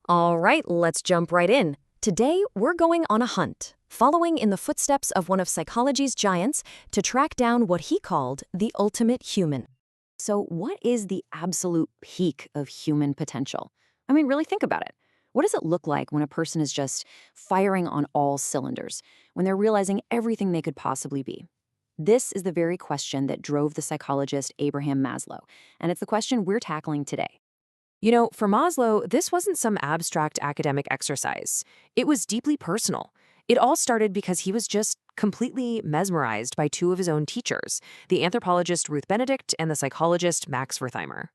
All right, let's jump right in. Today, we're going on a hunt, following in the footsteps of one of psychology's giants to track down what he called the ultimate human. So, what is the absolute peak of human potential? I mean, really think about it. What does it look like when a person is just firing on all cylinders, when they're realizing everything they could possibly be? This is the very question that drove the psychologist Abraham Maslow, and it's the question we're tackling today. For Maslow, this wasn't some abstract academic exercise. It was deeply personal. It all started because he was just completely mesmerized by two of his own teachers, the anthropologist Ruth Benedict and the psychologist Max Wertheimer.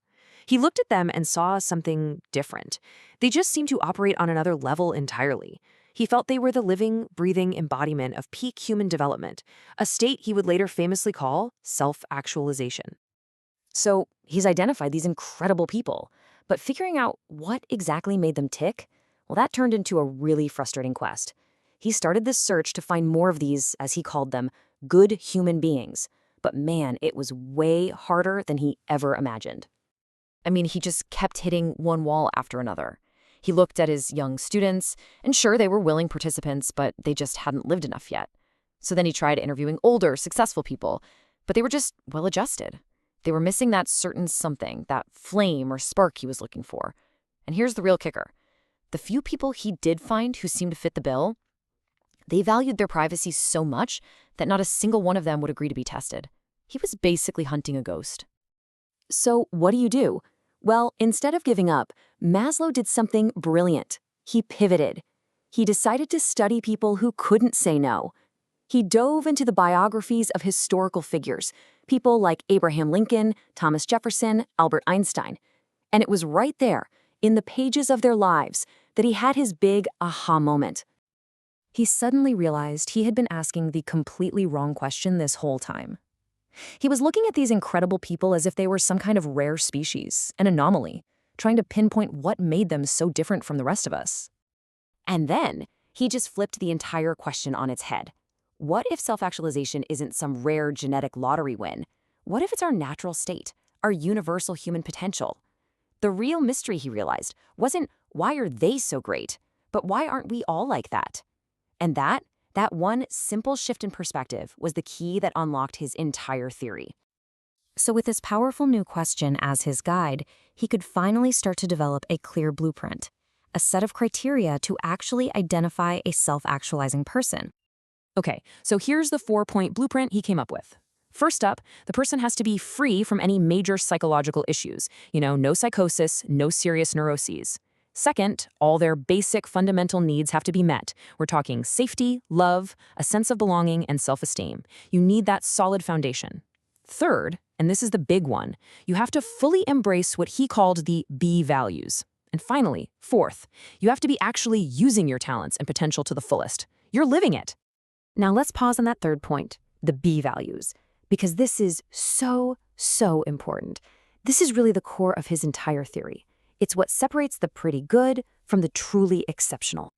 He looked at them and saw something different. They just seemed to operate on another level entirely. He felt they were the living, breathing embodiment of peak human development, a state he would later famously call self-actualization. So he's identified these incredible people, but figuring out what exactly made them tick, well, that turned into a really frustrating quest. He started this search to find more of these, as he called them, good human beings. But man, it was way harder than he ever imagined. I mean, he just kept hitting one wall after another. He looked at his young students, and sure, they were willing participants, but they just hadn't lived enough yet. So then he tried interviewing older, successful people, but they were just well-adjusted. They were missing that certain something, that flame or spark he was looking for. And here's the real kicker. The few people he did find who seemed to fit the bill, they valued their privacy so much that not a single one of them would agree to be tested. He was basically hunting a ghost. So what do? Well, instead of giving up, Maslow did something brilliant. He pivoted. He decided to study people who couldn't say no. He dove into the biographies of historical figures, people like Abraham Lincoln, Thomas Jefferson, Albert Einstein. And it was right there, in the pages of their lives, that he had his big aha moment. He suddenly realized he had been asking the completely wrong question this whole time. He was looking at these incredible people as if they were some kind of rare species, an anomaly, trying to pinpoint what made them so different from the rest of us. And then, he just flipped the entire question on its head. What if self-actualization isn't some rare genetic lottery win? What if it's our natural state, our universal human potential? The real mystery, he realized, wasn't why are they so great, but why aren't we all like that? And that one simple shift in perspective was the key that unlocked his entire theory. So with this powerful new question as his guide, he could finally start to develop a clear blueprint, a set of criteria to actually identify a self-actualizing person. Okay, so here's the 4-point blueprint he came up with. First up, the person has to be free from any major psychological issues. No psychosis, no serious neuroses. Second, all their basic fundamental needs have to be met. We're talking safety, love, a sense of belonging, and self-esteem. You need that solid foundation. Third, and this is the big one, you have to fully embrace what he called the B values. And finally, fourth, you have to be actually using your talents and potential to the fullest. You're living it. Now let's pause on that third point, the B values, because this is so important. This is really the core of his entire theory. It's what separates the pretty good from the truly exceptional.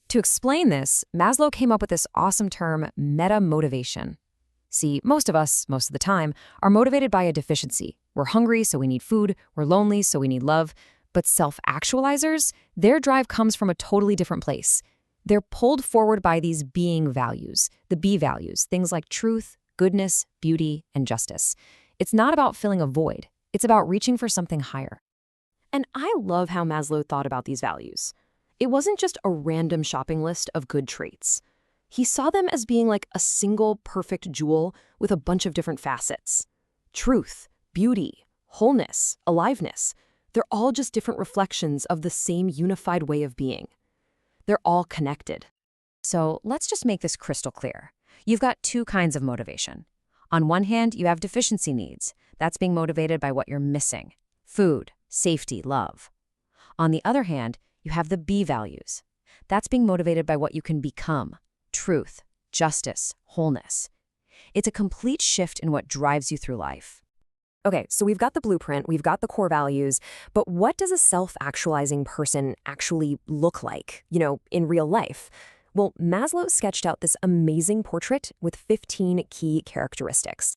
To explain this, Maslow came up with this awesome term, meta-motivation. See, most of us, most of the time, are motivated by a deficiency. We're hungry, so we need food. We're lonely, so we need love. But self-actualizers, their drive comes from a totally different place. They're pulled forward by these being values, the B values, things like truth, goodness, beauty, and justice. It's not about filling a void. It's about reaching for something higher. And I love how Maslow thought about these values. It wasn't just a random shopping list of good traits. He saw them as being like a single perfect jewel with a bunch of different facets. Truth, beauty, wholeness, aliveness. They're all just different reflections of the same unified way of being. They're all connected. So let's just make this crystal clear. You've got two kinds of motivation. On one hand, you have deficiency needs. That's being motivated by what you're missing. Food, safety, love. On the other hand, you have the B values. That's being motivated by what you can become. Truth, justice, wholeness. It's a complete shift in what drives you through life. Okay, so we've got the blueprint, we've got the core values, but what does a self-actualizing person actually look like, in real life? Well, Maslow sketched out this amazing portrait with 15 key characteristics.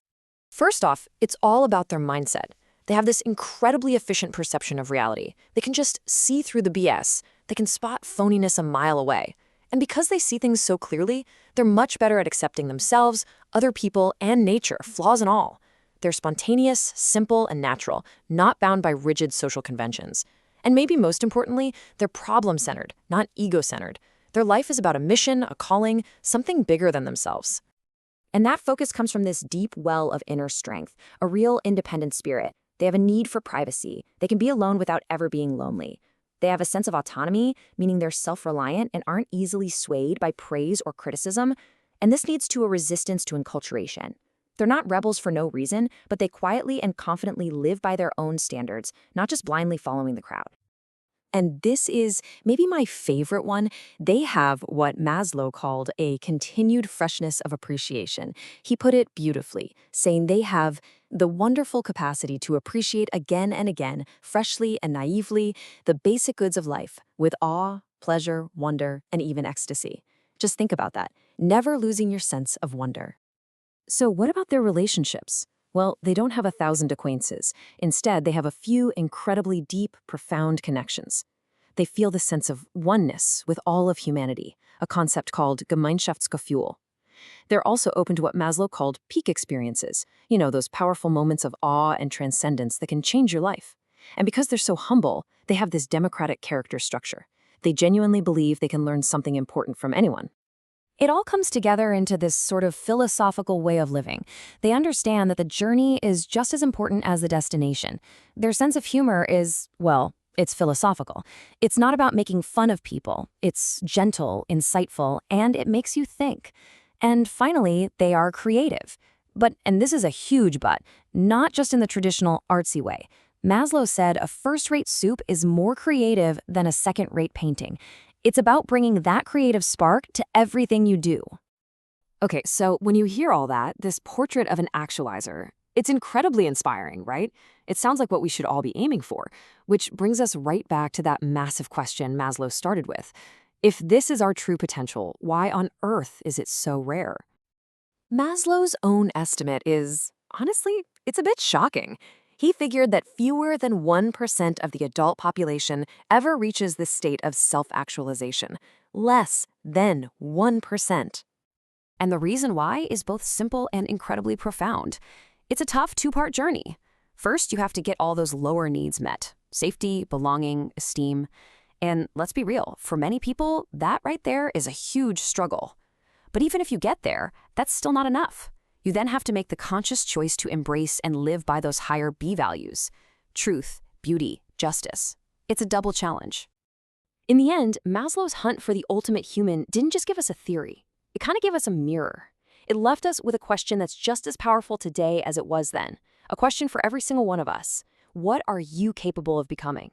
First off, it's all about their mindset. They have this incredibly efficient perception of reality. They can just see through the BS. They can spot phoniness a mile away. And because they see things so clearly, they're much better at accepting themselves, other people, and nature, flaws and all. They're spontaneous, simple, and natural, not bound by rigid social conventions. And maybe most importantly, they're problem-centered, not ego-centered. Their life is about a mission, a calling, something bigger than themselves. And that focus comes from this deep well of inner strength, a real independent spirit. They have a need for privacy. They can be alone without ever being lonely. They have a sense of autonomy, meaning they're self-reliant and aren't easily swayed by praise or criticism. And this leads to a resistance to enculturation. They're not rebels for no reason, but they quietly and confidently live by their own standards, not just blindly following the crowd. And this is maybe my favorite one. They have what Maslow called a continued freshness of appreciation. He put it beautifully, saying they have the wonderful capacity to appreciate again and again, freshly and naively, the basic goods of life, with awe, pleasure, wonder, and even ecstasy. Just think about that, never losing your sense of wonder. So what about their relationships? Well, they don't have 1,000 acquaintances. Instead, they have a few incredibly deep, profound connections. They feel the sense of oneness with all of humanity, a concept called Gemeinschaftsgefühl. They're also open to what Maslow called peak experiences, those powerful moments of awe and transcendence that can change your life. And because they're so humble, they have this democratic character structure. They genuinely believe they can learn something important from anyone. It all comes together into this sort of philosophical way of living. They understand that the journey is just as important as the destination. Their sense of humor is, well, it's philosophical. It's not about making fun of people. It's gentle, insightful, and it makes you think. And finally, they are creative. But, and this is a huge but, not just in the traditional artsy way. Maslow said a first-rate soup is more creative than a second-rate painting. It's about bringing that creative spark to everything you do. Okay, so when you hear all that, this portrait of an actualizer, it's incredibly inspiring, right? It sounds like what we should all be aiming for, which brings us right back to that massive question Maslow started with. If this is our true potential, why on earth is it so rare? Maslow's own estimate is, honestly, it's a bit shocking. He figured that fewer than 1% of the adult population ever reaches this state of self-actualization. Less than 1%. And the reason why is both simple and incredibly profound. It's a tough two-part journey. First, you have to get all those lower needs met. Safety, belonging, esteem. And let's be real, for many people, that right there is a huge struggle. But even if you get there, that's still not enough. You then have to make the conscious choice to embrace and live by those higher B values: truth, beauty, justice. It's a double challenge. In the end, Maslow's hunt for the ultimate human didn't just give us a theory. It kind of gave us a mirror. It left us with a question that's just as powerful today as it was then. A question for every single one of us. What are you capable of becoming?